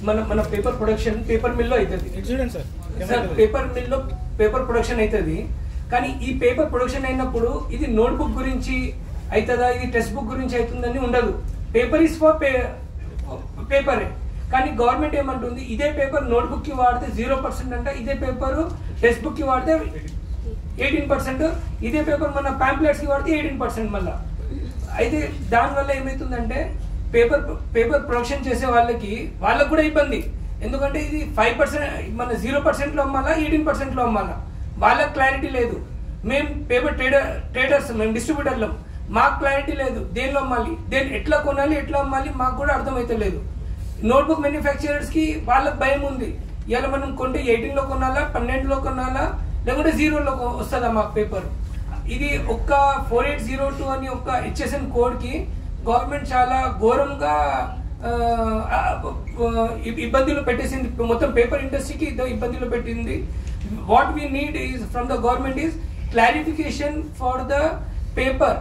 మన మన paper production paper మిల్లో అవుతుంది సార్. పేపర్ మిల్లో పేపర్ ప్రొడక్షన్ అవుతుంది. కానీ ఈ పేపర్ ప్రొడక్షన్ అయినప్పుడు ఇది నోట్బుక్ గురించి అవుతుందా, ఇది టెక్స్ట్ బుక్ గురించి అవుతుందని ఉండదు. పేపర్ ఇస్ ఫర్ పేపరే. కానీ గవర్నమెంట్ ఏమంటుంది, ఇదే పేపర్ నోట్బుక్ కి వాడితే 0% అంట, ఇదే పేపర్ టెక్స్ట్ బుక్ కి వాడితే 18%, ఇదే పేపర్ మన ప్యాంప్లెట్స్ కి వాడితే 18% మళ్ళా. అయితే దానివల్ల ఏమవుతుందంటే పేపర్ ప్రొడక్షన్ చేసే వాళ్ళకి కూడా ఇబ్బంది. ఎందుకంటే ఇది 5% మన 0%లో అమ్మాలా, 18%లో అమ్మాలా, వాళ్ళకి క్లారిటీ లేదు. మేము పేపర్ ట్రేడర్స్, మేము డిస్ట్రిబ్యూటర్లం, మాకు క్లారిటీ లేదు దేనిలో అమ్మాలి, ఎట్లా కొనాలి, ఎట్లా అమ్మాలి మాకు కూడా అర్థమైతే లేదు. నోట్బుక్ మ్యానుఫ్యాక్చరర్స్ కి వాళ్ళకి భయం ఉంది, ఇలా మనం కొంటే 18లో కొనాలా, 12లో కొనాలా, లేకుంటే 0లో వస్తుందా మాకు పేపర్. ఇది ఒక్క 4802 అని ఒక HSN కోడ్ కి గవర్నమెంట్ చాలా ఘోరంగా ఇబ్బందులు పెట్టేసింది. మొత్తం పేపర్ ఇండస్ట్రీకి ఇబ్బందులు పెట్టింది. What we need is from the government is clarification for the paper.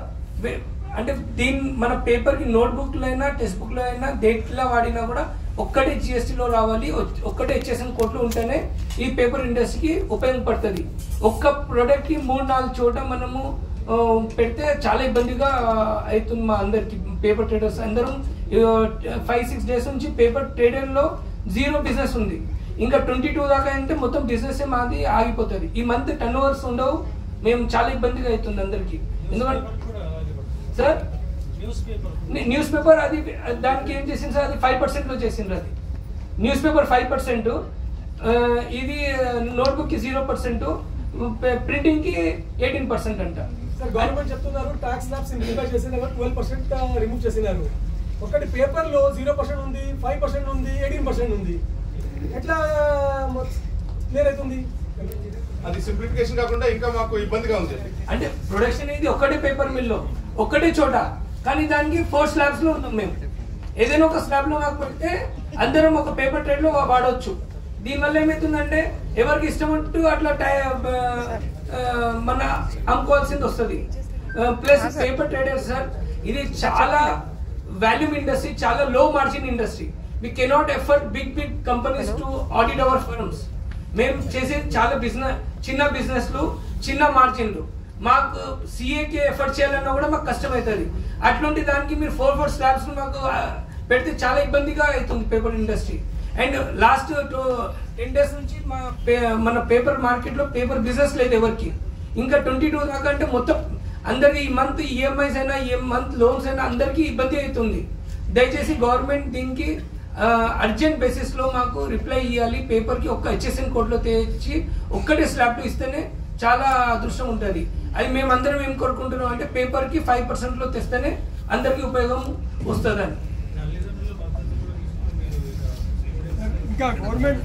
అంటే మన పేపర్ కి నోట్బుక్ లో అయినా టెక్స్ట్ బుక్ లో అయినా దేంట్లో వాడినా కూడా ఒక్కటే GSTలో రావాలి, ఒక్కటే HSN కోడ్లో ఉంటేనే ఈ పేపర్ ఇండస్ట్రీకి ఉపయోగపడుతుంది. ఒక్క ప్రోడక్ట్ కి 3-4 చోట మనము పెడితే చాలా ఇబ్బందిగా అవుతుంది మా అందరికి. పేపర్ ట్రేడర్స్ అందరం 5-6 డేస్ నుంచి పేపర్ ట్రేడర్ లో 0 బిజినెస్ ఉంది. ఇంకా 22 దాకా అంటే మొత్తం బిజినెస్ మాది ఆగిపోతుంది. ఈ మంత్ టర్నోవర్స్ ఉండవు, మేము చాలా ఇబ్బందిగా అవుతుంది అందరికి. ఎందుకంటే సార్ న్యూస్ పేపర్ అది దానికి ఏం చేసింది సార్, అది 5%లో చేసిండ్రు. అది న్యూస్ పేపర్ 5%, ఇది నోట్బుక్ కి 0%, ప్రింటింగ్ కి 18% అంట. గవర్నమెంట్ చెప్తున్నారు టాక్స్ స్లాబ్స్ సింప్లిఫై చేసినారు, 12% రిమూవ్ చేసినారు. ఒకటి పేపర్ లో 0% ఉంది, 5% ఉంది, 18% ఉంది. ఎట్లా క్లియర్ అవుతుంది? అది సింప్లిఫికేషన్ కాకుండా ఇంకా మాకు ఇబ్బందిగా ఉంది. అంటే ప్రొడక్షన్ ఇది ఒక్కటే పేపర్ మిల్లో ఒక్కటే చోట, కానీ దానికి 4 స్లాబ్స్ లో ఉన్నాం మేము. ఏదైనా ఒక స్లాబ్ లో మాకు పెడితే అందరం ఒక పేపర్ ట్రేడ్ లో వాడవచ్చు. దీనివల్ల ఏమవుతుందంటే ఎవరికి ఇష్టం ఉంటూ అట్లా మన అమ్ముకోవాల్సింది వస్తుంది. ప్లస్ పేపర్ ట్రేడర్స్ సార్, ఇది చాలా వాల్యూమ్ ఇండస్ట్రీ, చాలా low margin industry. We cannot afford big companies to audit our firms. మేము చేసేది చాలా చిన్న బిజినెస్లు, చిన్న మార్జిన్లు. మాకు CAకి ఎఫర్ట్ చేయాలన్నా కూడా మాకు కష్టమవుతుంది. అట్లాంటి దానికి మీరు 4 స్లాబ్స్ మాకు పెడితే చాలా ఇబ్బందిగా అవుతుంది paper industry. And last 10 days నుంచి మన పేపర్ మార్కెట్ లో పేపర్ బిజినెస్ లేదు ఎవరికి. ఇంకా 22 దాకా అంటే మొత్తం అందరికి ఈ మంత్ EMIs అయినా, ఈ మంత్ లోన్స్ అయినా అందరికి ఇబ్బంది అవుతుంది. దయచేసి గవర్నమెంట్ దీనికి అర్జెంట్ బేసిస్ లో మాకు రిప్లై ఇవ్వాలి. పేపర్ కి ఒక్క HSN కోడ్లో తెచ్చి ఒక్కటే స్లాబ్ లో ఇస్తేనే చాలా అదృష్టం ఉంటుంది. అది మేమందరం ఏం కోరుకుంటున్నాం అంటే పేపర్ కి 5%లో తెస్తేనే అందరికి ఉపయోగం వస్తుందని. ఇంకా గవర్నమెంట్